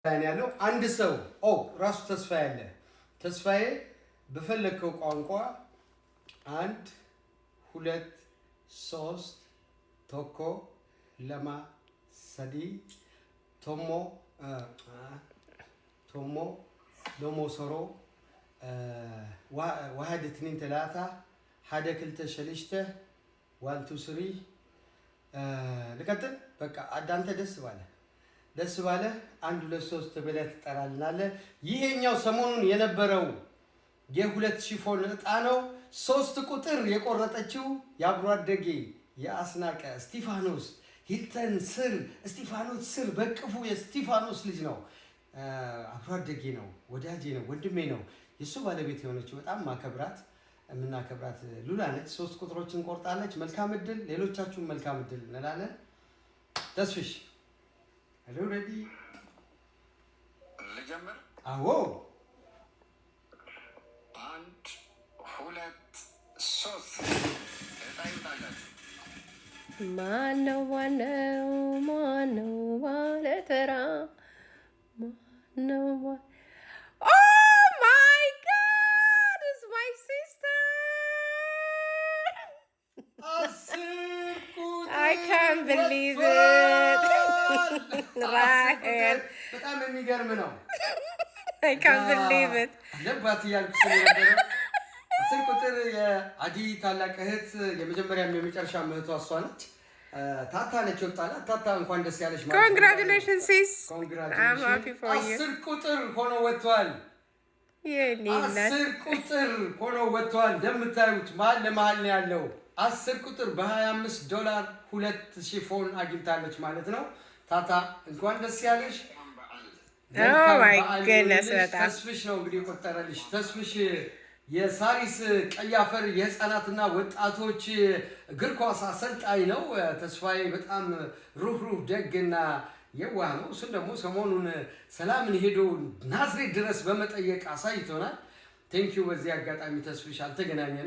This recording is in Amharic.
ያለው አንድ ሰው ራሱ ተስፋዬ አለ። ተስፋዬ በፈለከው ቋንቋ 1 2 3 ቶኮ ለማ ሰዲ ቶሞ ሎሞ ሶሮ ዋህድ ትኒን ተላታ ሓደ ክልተ ሸሊሽተ 1 2 3 ልቀጥል። በቃ አዳንተ ደስ ባለ 1 2 3 ብለህ ትጠራልናለህ። ይሄኛው ሰሞኑን የነበረው የ2 ሺፎን እጣ ነው። 3 ቁጥር የቆረጠችው የአብሮ አደጌ የአስናቀ እስጢፋኖስ ሂልተን ስር እስጢፋኖስ ስር በቅፉ የእስጢፋኖስ ልጅ ነው። አብሮ አደጌ ነው፣ ወዳጄ ነው፣ ወንድሜ ነው። የሱ ባለቤት የሆነችው በጣም ማከብራት የምናከብራት ሉላ ነች። 3 ቁጥሮችን ቆርጣለች። መልካም እድል፣ ሌሎቻችሁም መልካም እድል እንላለን። ተስፍሽ Are you ready? ልጀምር? አዎ። 1 2 3 እጣይታለች። ማነው ባለተራ ማነው Oh my God! It's my sister! I can't believe it! Rahel. በጣም የሚገርም ነው። I can't believe it. ለባት ያልኩት ስለነበረ 10 ቁጥር የአዲ ታላቅ እህት የመጀመሪያም የመጨረሻ እህቷ እሷ ነች። ታታ ነች ወጣላት። ታታ እንኳን ደስ ያለሽ ማለት ነው። Congratulations sis. Congratulations. I'm happy for you. 10 ቁጥር ሆኖ ወጥቷል። የኔና 10 ቁጥር ሆኖ ወጥቷል። እንደምታዩት መሀል ለመሀል ነው ያለው። 10 ቁጥር $25 2 ሺፎን አግኝታለች ማለት ነው። ታታ እንኳን ደስ ያለሽ። Oh my goodness በጣም ተስፍሽ ነው እንግዲህ የቆጠረልሽ። ተስፍሽ የሳሪስ ቀያፈር የህፃናትና ወጣቶች እግር ኳስ አሰልጣኝ ነው። ተስፋዬ በጣም ሩህሩህ ደግና የዋህ ነው። እሱን ደግሞ ሰሞኑን ሰላምን ሄዶ ናዝሬት ድረስ በመጠየቅ አሳይቶናል። ቴንኪዩ። በዚህ አጋጣሚ ተስፍሽ አልተገናኘንም።